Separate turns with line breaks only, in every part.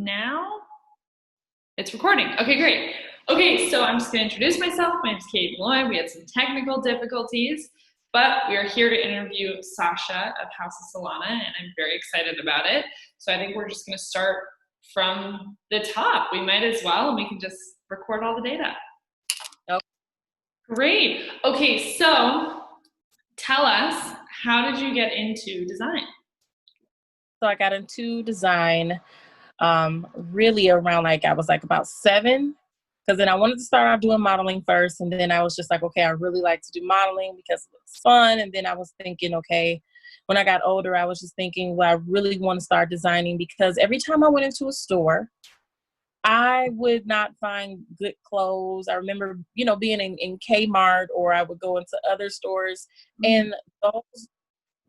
Now it's recording. Okay, great. Okay, so I'm just going to introduce myself. My name is Kate Malloy. We had some technical difficulties, but we are here to interview Sasha of House of Solana, and I'm very excited about it. So I think we're just going to start from the top. We might as well, and we can just record all the data.
Okay.
Great. Okay, so tell us, how did you get into design?
So I got into design really around I was about 7, because then I wanted to start out doing modeling first, and then I was just like, okay, I really like to do modeling because it's fun. And then I was thinking, okay, when I got older, I was just thinking, well, I really want to start designing, because every time I went into a store, I would not find good clothes. I remember, being in Kmart, or I would go into other stores, and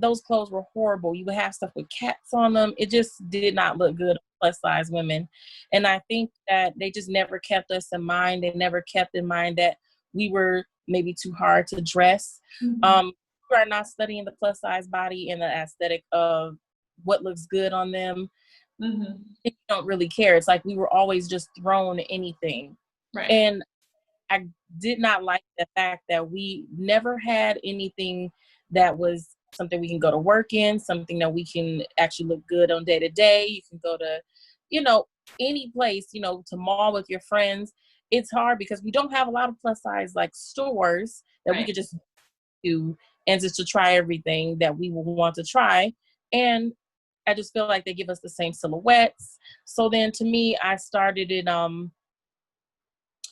those clothes were horrible. You would have stuff with cats on them. It just did not look good on plus size women. And I think that they just never kept us in mind. They never kept in mind that we were maybe too hard to dress. We are not studying the plus size body and the aesthetic of what looks good on them. You don't really care. It's like we were always just thrown anything.
Right.
And I did not like the fact that we never had anything that was something we can go to work in, something that we can actually look good on day to day. You can go to, any place, to mall with your friends. It's hard because we don't have a lot of plus size stores that we could just do and just to try everything that we would want to try. And I just feel like they give us the same silhouettes. So then to me, I started in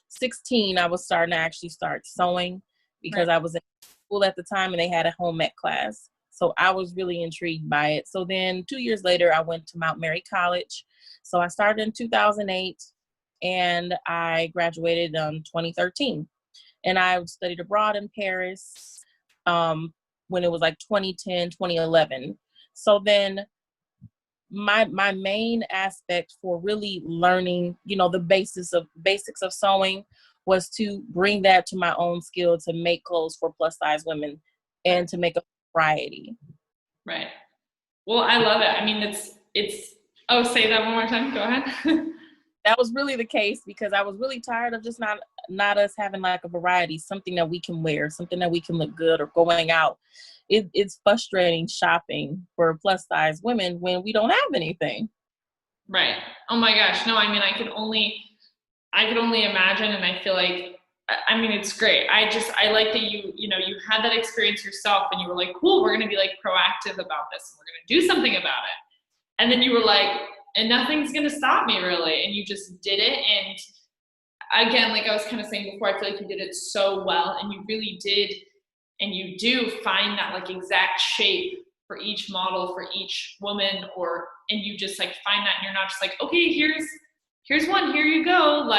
16, I was starting to actually start sewing because I was in school at the time and they had a home ec class. So I was really intrigued by it. So then 2 years later, I went to Mount Mary College. So I started in 2008 and I graduated in 2013. And I studied abroad in Paris when it was 2010, 2011. So then my main aspect for really learning, the basics of sewing was to bring that to my own skill to make clothes for plus size women and to make a variety.
Right. Well, I love it. I mean, it's, oh, say that one more time. Go ahead.
That was really the case because I was really tired of just not us having a variety, something that we can wear, something that we can look good or going out. It's frustrating shopping for plus size women when we don't have anything.
Right. Oh my gosh. No, I mean, I could only imagine. And I feel like, I mean, it's great. I like that you had that experience yourself and you were like, cool, we're going to be proactive about this and we're going to do something about it. And then you were like, and nothing's going to stop me really. And you just did it. And again, like I was kind of saying before, I feel like you did it so well and you really did. And you do find that exact shape for each model, for each woman, and you just find that and you're not just okay, here's one, here you go.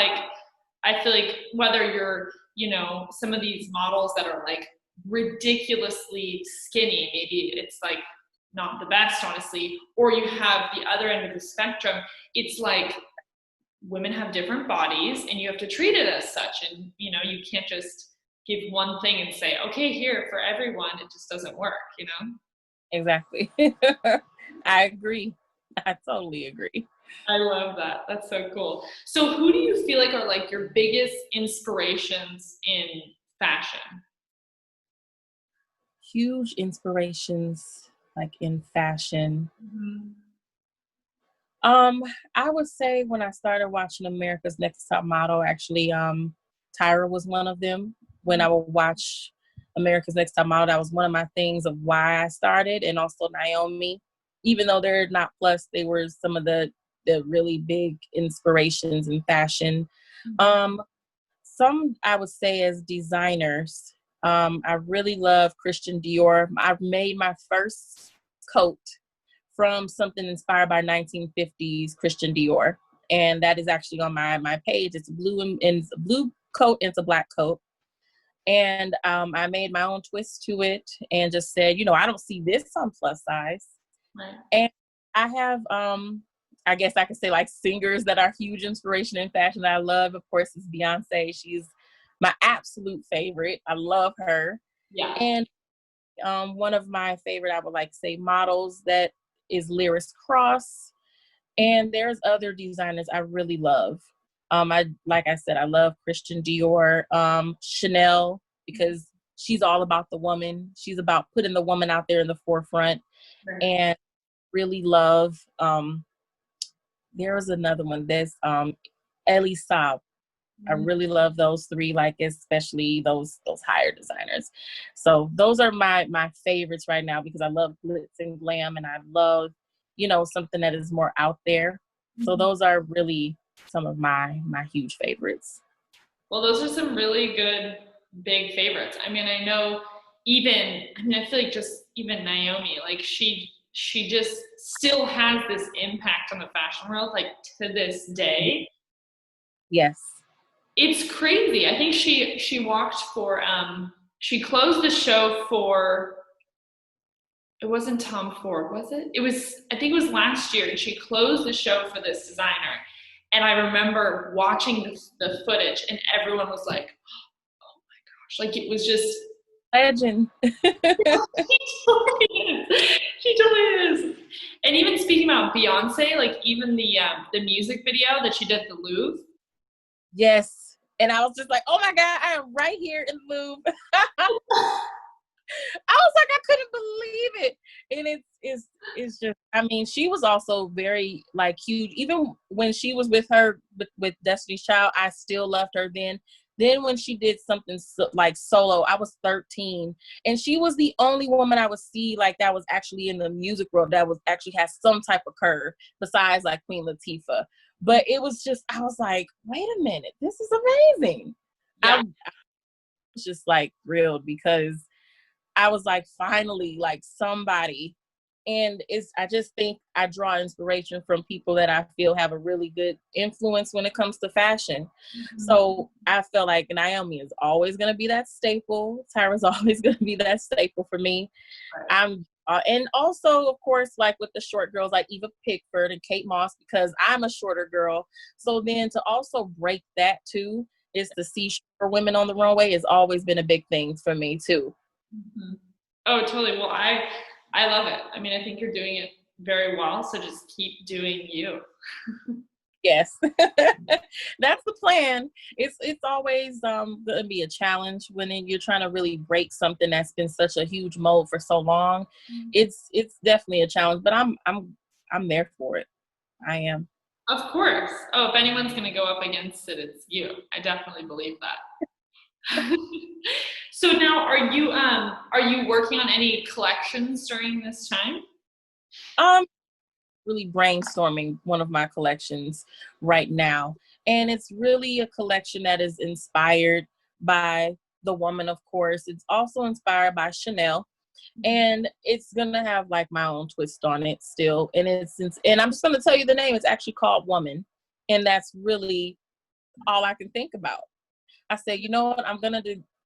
I feel like whether you're, some of these models that are ridiculously skinny, maybe it's not the best, honestly, or you have the other end of the spectrum, it's women have different bodies and you have to treat it as such. And, you can't just give one thing and say, okay, here for everyone. It just doesn't work,
Exactly. I agree. I totally agree.
I love that. That's so cool. So who do you feel are your biggest inspirations in fashion?
Huge inspirations in fashion. I would say when I started watching America's Next Top Model, actually, Tyra was one of them. When I would watch America's Next Top Model, that was one of my things of why I started, and also Naomi. Even though they're not plus, they were some of the really big inspirations in fashion. Some I would say as designers, I really love Christian Dior. I've made my first coat from something inspired by 1950s Christian Dior, and that is actually on my page. It's blue and blue coat and it's a black coat. And I made my own twist to it and just said, I don't see this on plus size.
Right.
And I have, I guess I could say singers that are huge inspiration in fashion that I love. Of course, is Beyonce. She's my absolute favorite. I love her.
Yeah.
And one of my favorite, I would say models that is Lyris Cross. And there's other designers I really love. Like I said, I love Christian Dior, Chanel, because she's all about the woman. She's about putting the woman out there in the forefront.
Right.
And really love, there was another one that's Elie Saab. I really love those three, like especially those higher designers. So those are my favorites right now, because I love glitz and glam, and I love, something that is more out there. So those are really some of my huge favorites.
Well, those are some really good big favorites. I mean, I know I feel like just even Naomi, like she just still has this impact on the fashion world, like to this day.
Yes.
It's crazy. I think she walked for she closed the show for, it wasn't Tom Ford, was it? I think it was last year, and she closed the show for this designer. And I remember watching the footage, and everyone was like, oh my gosh, like it was just
legend.
She totally is. She totally is. And even speaking about Beyonce, like even the music video that she did at the Louvre.
Yes. And I was just like, oh my God, I am right here in the Louvre. I was like, I couldn't believe it. And it's just, I mean, she was also very like huge. Even when she was with Destiny's Child, I still loved her then. Then when she did something like solo, I was 13, and she was the only woman I would see like that was actually in the music world that was actually has some type of curve besides like Queen Latifah. But it was just, I was like, wait a minute, this is amazing.
Yeah.
I was just like thrilled, because I was like, finally, like somebody. And I just think I draw inspiration from people that I feel have a really good influence when it comes to fashion. So I feel like Naomi is always going to be that staple. Tyra's always going to be that staple for me. I'm and also, of course, like with the short girls like Eva Pickford and Kate Moss, because I'm a shorter girl. So then to also break that too, is to see shorter women on the runway has always been a big thing for me too.
Mm-hmm. Oh, totally. Well, I love it. I mean, I think you're doing it very well. So just keep doing you.
Yes, that's the plan. It's always going to be a challenge when you're trying to really break something that's been such a huge mold for so long. It's definitely a challenge, but I'm there for it. I am.
Of course. Oh, if anyone's going to go up against it, it's you. I definitely believe that. So now, are you working on any collections during this time?
Really brainstorming one of my collections right now, and it's really a collection that is inspired by the woman, of course. It's also inspired by Chanel, and it's gonna have like my own twist on it still. And I'm just gonna tell you the name. It's actually called Woman, and that's really all I can think about. I said, you know what, I'm gonna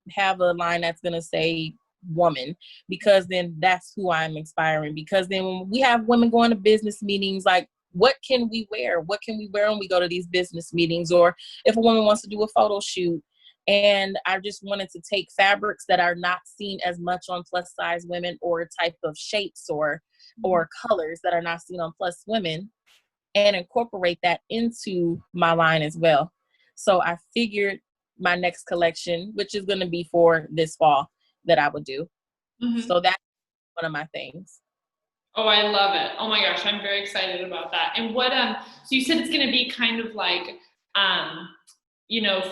have a line that's gonna say woman, because then that's who I'm inspiring. Because then when we have women going to business meetings, like what can we wear when we go to these business meetings, or if a woman wants to do a photo shoot. And I just wanted to take fabrics that are not seen as much on plus size women, or type of shapes or colors that are not seen on plus women, and incorporate that into my line as well. So I figured my next collection, which is going to be for this fall, that I would do. So that's one of my things.
Oh, I love it. Oh my gosh, I'm very excited about that. And so you said it's going to be kind of like,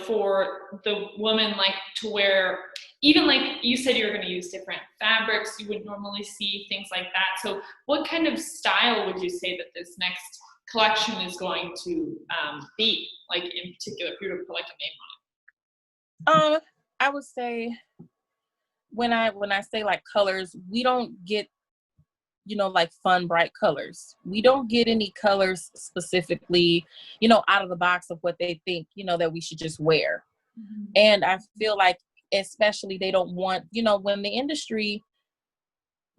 for the woman, like to wear, even like you said, you're going to use different fabrics you would normally see, things like that. So what kind of style would you say that this next collection is going to be, like in particular, if you were to put like a name on it?
I would say, when I say like colors, we don't get, like fun, bright colors. We don't get any colors specifically, out of the box of what they think, that we should just wear. And I feel like, especially, they don't want, when the industry,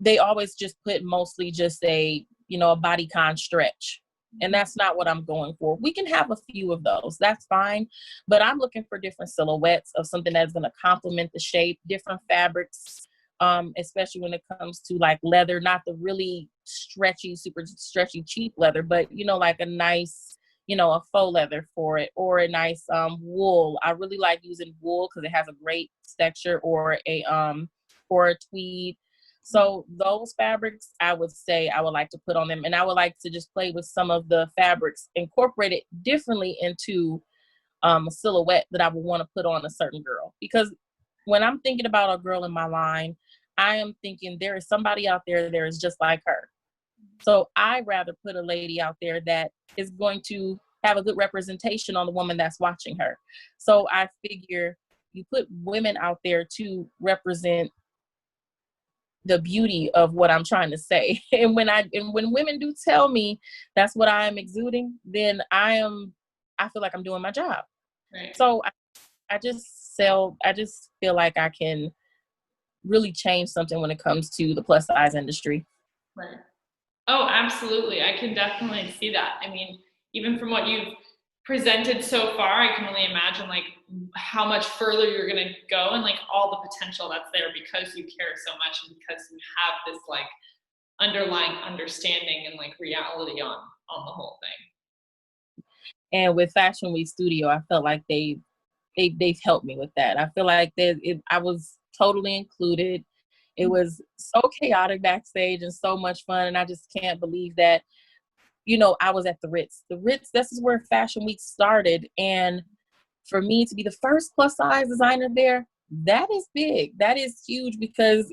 they always just put mostly just a bodycon stretch. And that's not what I'm going for. We can have a few of those. That's fine. But I'm looking for different silhouettes of something that's going to complement the shape, different fabrics, especially when it comes to like leather, not the really stretchy, super stretchy, cheap leather, but, like a nice, a faux leather for it, or a nice wool. I really like using wool because it has a great texture, or a tweed. So those fabrics, I would say I would like to put on them, and I would like to just play with some of the fabrics, incorporate it differently into a silhouette that I would want to put on a certain girl. Because when I'm thinking about a girl in my line, I am thinking there is somebody out there that is just like her. So I'd rather put a lady out there that is going to have a good representation on the woman that's watching her. So I figure you put women out there to represent the beauty of what I'm trying to say. And when women do tell me that's what I am exuding, then I feel like I'm doing my job.
Right.
So I just feel like I can really change something when it comes to the plus size industry.
Right. Oh, absolutely. I can definitely see that. I mean, even from what you've presented so far, I can only imagine like how much further you're going to go, and like all the potential that's there because you care so much and because you have this like underlying understanding and like reality on the whole thing.
And with Fashion Week Studio, I felt like they've helped me with that. I feel like I was totally included. It was so chaotic backstage and so much fun. And I just can't believe that, I was at the Ritz. The Ritz, this is where Fashion Week started. And for me to be the first plus size designer there, that is big. That is huge because,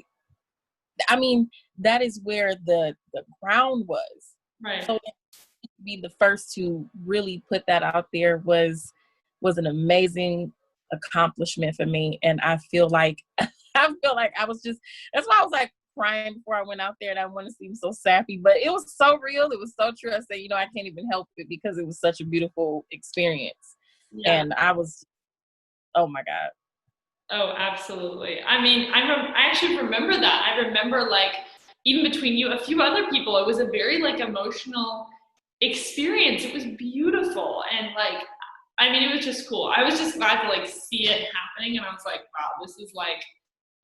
I mean, that is where the ground was.
Right.
So to be the first to really put that out there was an amazing accomplishment for me. And I feel like I was just, that's why I was like crying before I went out there, and I want to seem so sappy, but it was so real. It was so true. I said, I can't even help it because it was such a beautiful experience. Yeah. And I was, oh my God.
Oh, absolutely. I mean, I actually remember that. I remember like, even between you, a few other people, it was a very like emotional experience. It was beautiful. And like, I mean, it was just cool. I was just glad to like see it happening. And I was like, wow, this is like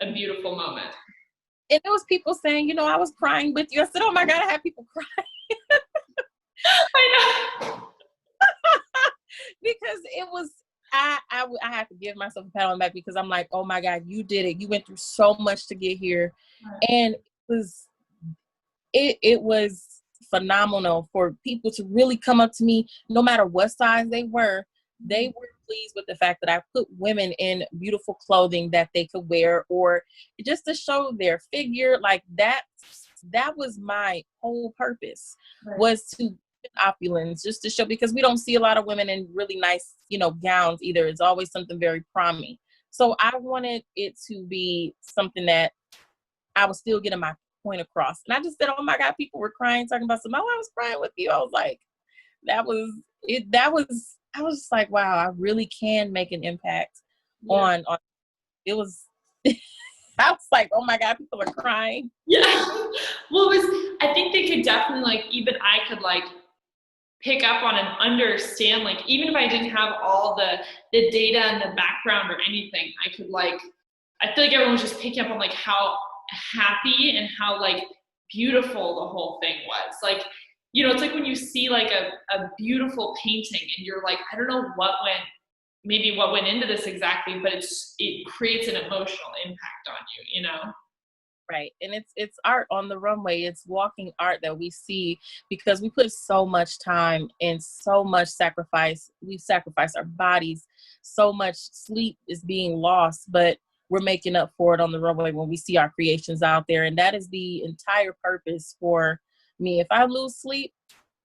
a beautiful moment.
And there was people saying, I was crying with you. I said, oh my God, I had people cry.
I know.
Because it was, I have to give myself a pat on the back because I'm like, oh my God, you did it. You went through so much to get here. Right. And it was phenomenal for people to really come up to me, no matter what size they were pleased with the fact that I put women in beautiful clothing that they could wear, or just to show their figure. Like that was my whole purpose. Right. Was to opulence, just to show, because we don't see a lot of women in really nice, gowns either. It's always something very prominent. So I wanted it to be something that I was still getting my point across. And I just said, oh my God, people were crying, talking about I was crying with you. I was like, I was just like, wow, I really can make an impact on it was, I was like, oh my God, people are crying.
Yeah. Well, I think they could definitely like, even I could like pick up on and understand, like, even if I didn't have all the data and the background or anything, I could like, I feel like everyone was just picking up on like how happy and how like beautiful the whole thing was. Like, it's like when you see like a beautiful painting and you're like, I don't know what went into this exactly, but it creates an emotional impact on you,
Right. And it's art on the runway. It's walking art that we see because we put so much time and so much sacrifice. We've sacrificed our bodies. So much sleep is being lost, but we're making up for it on the runway when we see our creations out there. And that is the entire purpose for me. If I lose sleep,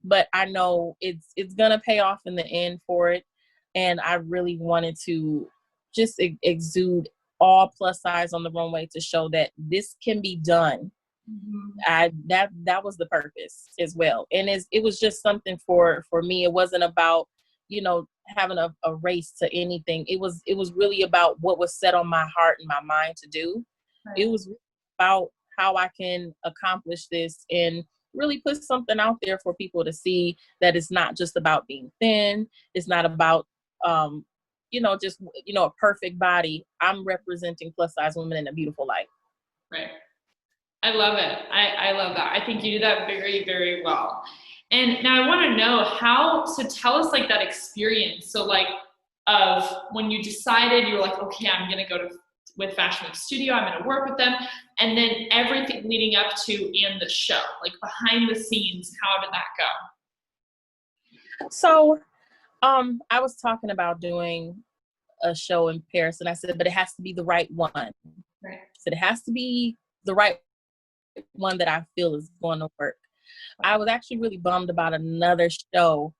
but I know it's going to pay off in the end for it. And I really wanted to just exude all plus size on the runway to show that this can be done. Mm-hmm. That was the purpose as well. And it was just something for me. It wasn't about, having a race to anything. It was really about what was set on my heart and my mind to do. Right. It was about how I can accomplish this and really put something out there for people to see that it's not just about being thin. It's not about, just, a perfect body. I'm representing plus size women in a beautiful light.
Right. I love it. I love that. I think you do that very, very well. And now I want to know how, so tell us like that experience. So like of when you decided you were like, okay, I'm going to go to with Fashion Week Studio, I'm going to work with them. And then everything leading up to and the show, like behind the scenes, how did that go?
So I was talking about doing a show in Paris, and I said, but it has to be the right one.
Right.
So it has to be the right one that I feel is going to work. I was actually really bummed about another show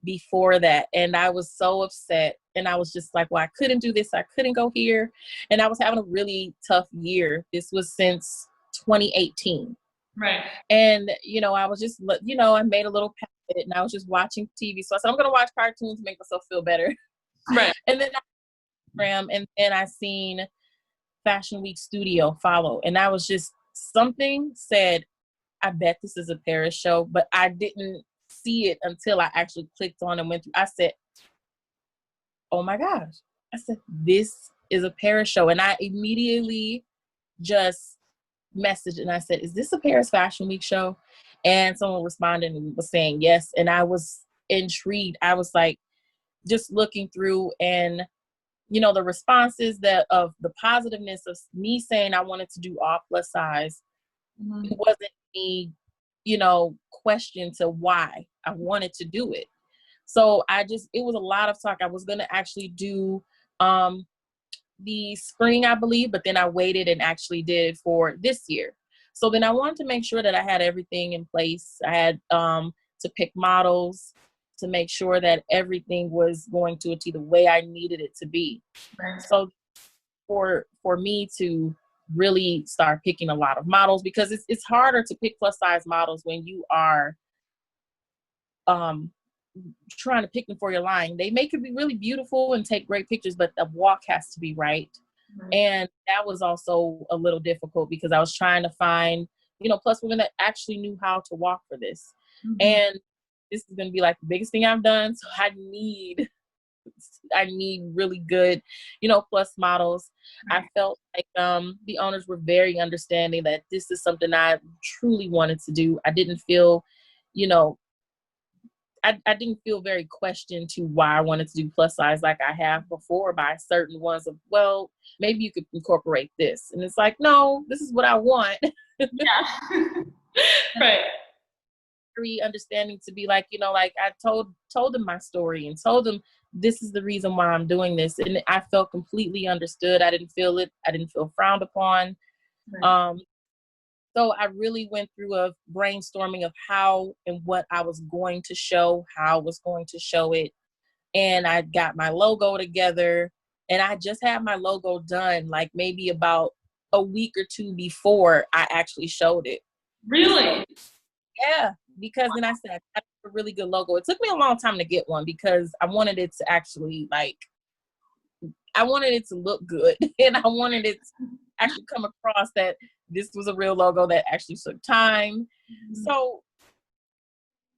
before that, and I was so upset, and I was just like, well, I couldn't do this, I couldn't go here, and I was having a really tough year. This was since 2018.
Right.
And I was just, I made a little packet, and I was just watching TV. So I said, I'm gonna watch cartoons to make myself feel better.
Right.
And then and then I seen Fashion Week Studio follow, and I was just, something said, I bet this is a Paris show, but I didn't see it until I actually clicked on and went through. I said, oh my gosh. I said, this is a Paris show. And I immediately just messaged and I said, is this a Paris Fashion Week show? And someone responded and was saying yes. And I was intrigued. I was like, just looking through, and the responses that of the positiveness of me saying I wanted to do all plus size. Mm-hmm. It wasn't any, question to why I wanted to do it. So it was a lot of talk. I was going to actually do the spring, I believe, but then I waited and actually did it for this year. So then I wanted to make sure that I had everything in place. I had to pick models, to make sure that everything was going to the way I needed it to be. Right. So for me to really start picking a lot of models, because it's harder to pick plus size models when you are trying to pick them for your line. They make it be really beautiful and take great pictures, but the walk has to be right. Mm-hmm. And that was also a little difficult because I was trying to find, plus women that actually knew how to walk for this. Mm-hmm. And this is going to be like the biggest thing I've done. So I need really good, plus models. Right. I felt like the owners were very understanding that this is something I truly wanted to do. I didn't feel, I didn't feel very questioned to why I wanted to do plus size like I have before by certain ones of, well, maybe you could incorporate this. And it's like, no, this is what I want.
Yeah. Right.
Very understanding to be like, like I told them my story and told them this is the reason why I'm doing this. And I felt completely understood. I didn't feel it. I didn't feel frowned upon. Right. So I really went through a brainstorming of how and what I was going to show, how I was going to show it. And I got my logo together, and I just had my logo done like maybe about a week or two before I actually showed it.
Really?
Yeah, because then I said, I got a really good logo. It took me a long time to get one because I wanted it to actually I wanted it to look good, and I wanted it to actually come across that this was a real logo that actually took time. Mm-hmm. So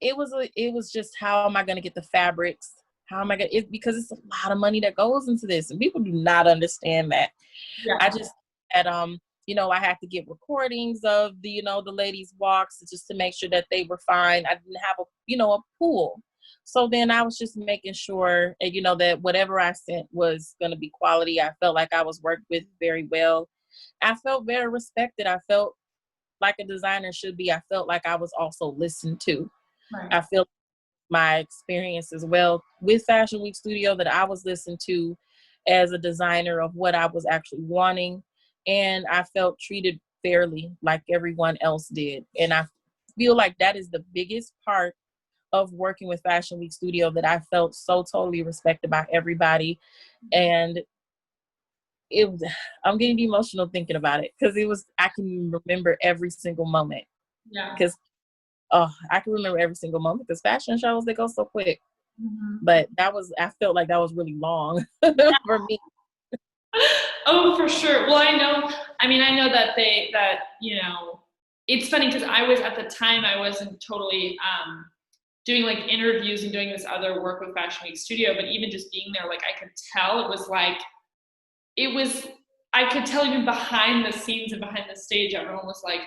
it was just, how am I going to get the fabrics? How am I going to, because it's a lot of money that goes into this, and people do not understand that. Yeah. I just had, I had to get recordings of the ladies' walks just to make sure that they were fine. I didn't have a pool. So then I was just making sure, that whatever I sent was going to be quality. I felt like I was worked with very well. I felt very respected. I felt like a designer should be. I felt like I was also listened to. Right. I feel my experience as well with Fashion Week Studio that I was listened to as a designer of what I was actually wanting. And I felt treated fairly like everyone else did. And I feel like that is the biggest part of working with Fashion Week Studio, that I felt so totally respected by everybody. And I'm getting emotional thinking about it because I can remember every single moment. Yeah. Because I can remember every single moment because fashion shows, they go so quick. Mm-hmm. But I felt like that was really long for me.
Oh, for sure. Well, I know that it's funny because at the time I wasn't totally doing like interviews and doing this other work with Fashion Week Studio, but even just being there, like I could tell I could tell even behind the scenes and behind the stage, everyone was like,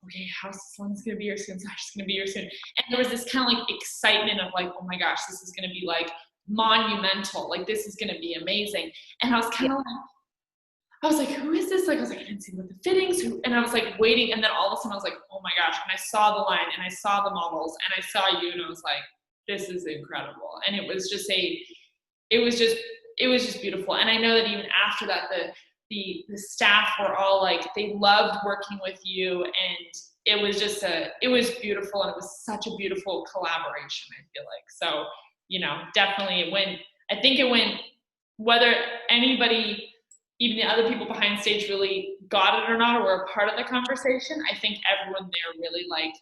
okay, how's Selena's gonna be here soon? Sasha's gonna be here soon. And there was this kind of like excitement of like, oh my gosh, this is gonna be like monumental. Like this is gonna be amazing. And I was kind of like, I was like, who is this? Like, I was like, I didn't see what the fittings, and I was like waiting. And then all of a sudden I was like, oh my gosh. And I saw the line and I saw the models and I saw you and I was like, this is incredible. And it was just it was just beautiful. And I know that even after that, the staff were all like, they loved working with you. And it was just it was beautiful. And it was such a beautiful collaboration, I feel like. So, definitely I think it went, whether anybody, even the other people behind stage really got it or not, or were a part of the conversation, I think everyone there really like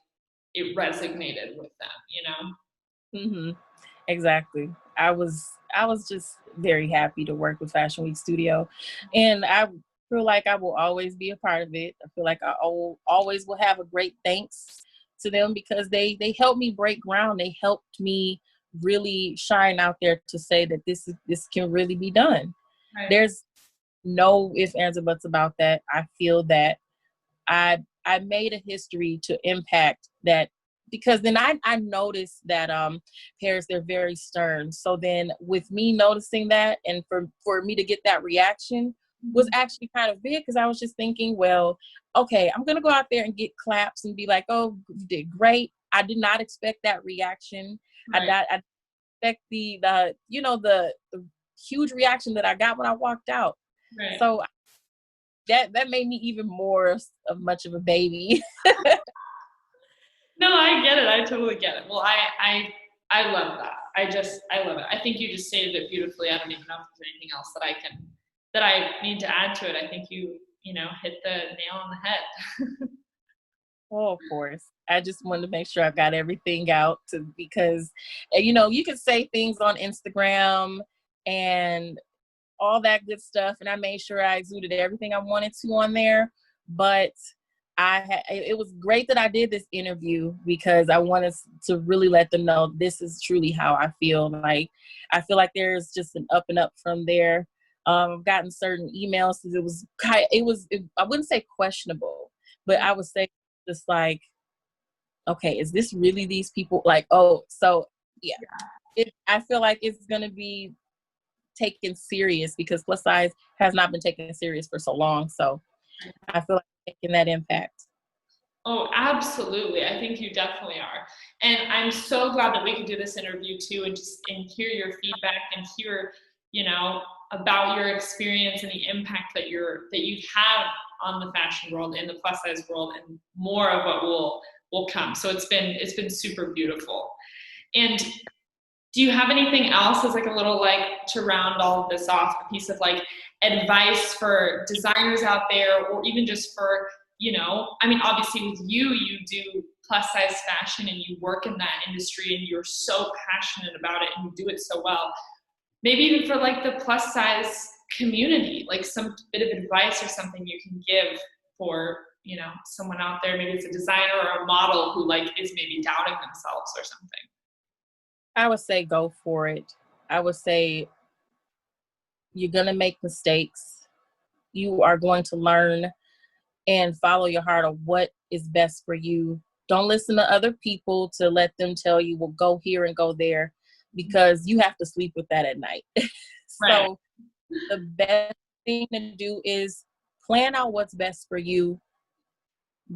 it resonated with them,
Mm-hmm. Exactly. I was just very happy to work with Fashion Week Studio, and I feel like I will always be a part of it. I feel like I always will have a great thanks to them because they helped me break ground. They helped me really shine out there to say that this can really be done.
Right.
There's no ifs, ands, or buts about that. I feel that I made a history to impact that, because then I noticed that Paris, they're very stern. So then with me noticing that, and for me to get that reaction was actually kind of big, because I was just thinking, well, okay, I'm gonna go out there and get claps and be like, oh, you did great. I did not expect that reaction.
Right.
I expect the huge reaction that I got when I walked out.
Right.
So that made me even more of much of a baby.
No, I get it. I totally get it. Well, I love that. I love it. I think you just stated it beautifully. I don't even know if there's anything else that I need to add to it. I think you hit the nail on the head.
Oh, of course. I just wanted to make sure I got everything out because, you can say things on Instagram and all that good stuff. And I made sure I exuded everything I wanted to on there. But it was great that I did this interview because I wanted to really let them know this is truly how I feel. Like, I feel like there's just an up and up from there. I've gotten certain emails because I wouldn't say questionable, but I would say just like, okay, is this really these people? Like, oh, so yeah. I feel like it's going to be taken serious because plus size has not been taken serious for so long. So I feel like making that impact.
Oh, absolutely. I think you definitely are. And I'm so glad that we could do this interview too, and hear your feedback and hear, about your experience and the impact that you've had on the fashion world and the plus size world, and more of what will come. So it's been super beautiful. And do you have anything else as like a little, like, to round all of this off, a piece of like advice for designers out there, or even just for, obviously with you do plus size fashion and you work in that industry and you're so passionate about it and you do it so well. Maybe even for like the plus size community, like some bit of advice or something you can give for, someone out there, maybe it's a designer or a model who like is maybe doubting themselves or something.
I would say go for it. I would say you're going to make mistakes. You are going to learn and follow your heart of what is best for you. Don't listen to other people to let them tell you, well, go here and go there, because you have to sleep with that at night.
Right.
So the best thing to do is plan out what's best for you.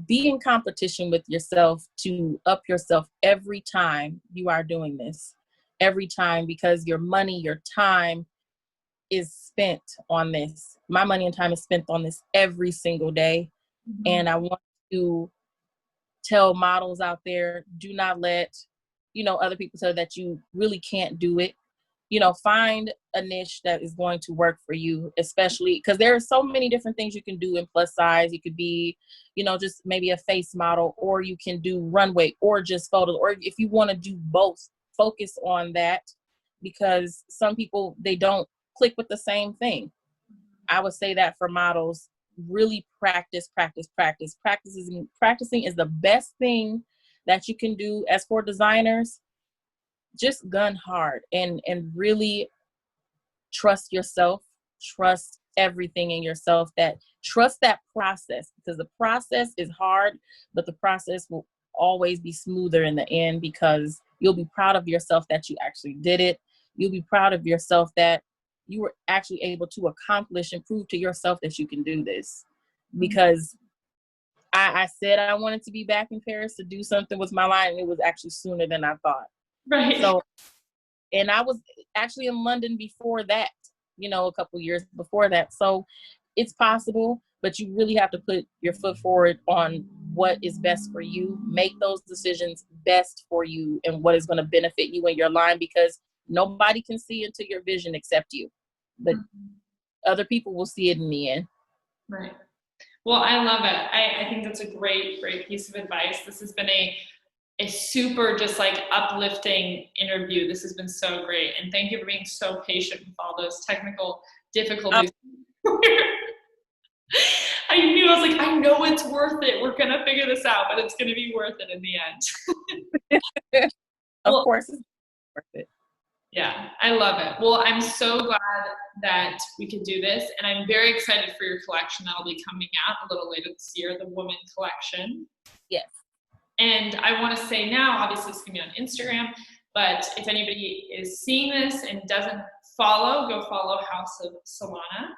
Be in competition with yourself to up yourself every time you are doing this. Every time, because your money, your time is spent on this. My money and time is spent on this every single day. Mm-hmm. And I want to tell models out there, do not let, other people say that you really can't do it. Find a niche that is going to work for you, especially because there are so many different things you can do in plus size. You could be, just maybe a face model, or you can do runway, or just photos, or if you want to do both, focus on that, because some people, they don't click with the same thing. I would say that for models, really practice. Practicing is the best thing that you can do. As for designers, just gun hard and really trust yourself, trust everything in yourself, that trust that process, because the process is hard, but the process will always be smoother in the end, because you'll be proud of yourself that you actually did it. You'll be proud of yourself that you were actually able to accomplish and prove to yourself that you can do this. Because I said I wanted to be back in Paris to do something with my line, and it was actually sooner than I thought.
Right.
So, and I was actually in London before that, a couple years before that. So it's possible, but you really have to put your foot forward on what is best for you. Make those decisions best for you and what is going to benefit you in your line, because nobody can see into your vision except you. But other people will see it in the end.
Right. Well, I love it. I think that's a great piece of advice. This has been a super just like uplifting interview. This has been so great. And thank you for being so patient with all those technical difficulties. I knew, I was like, I know it's worth it. We're going to figure this out, but it's going to be worth it in the end.
Of course it's worth it.
Yeah, I love it. Well, I'm so glad that we could do this, and I'm very excited for your collection that'll be coming out a little later this year, the Woman Collection.
Yes.
And I want to say now, obviously it's going to be on Instagram, but if anybody is seeing this and doesn't follow, go follow House of Solana.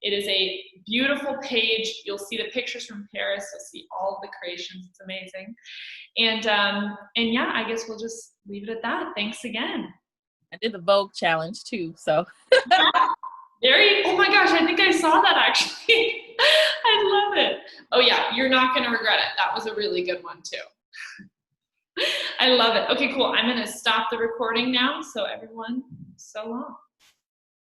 It is a beautiful page. You'll see the pictures from Paris. You'll see all of the creations. It's amazing. And yeah, I guess we'll just leave it at that. Thanks again.
I did the Vogue challenge too, so.
Oh my gosh, I think I saw that actually. I love it. Oh yeah, you're not going to regret it. That was a really good one too. I love it. Okay, cool. I'm going to stop the recording now. So everyone, so long.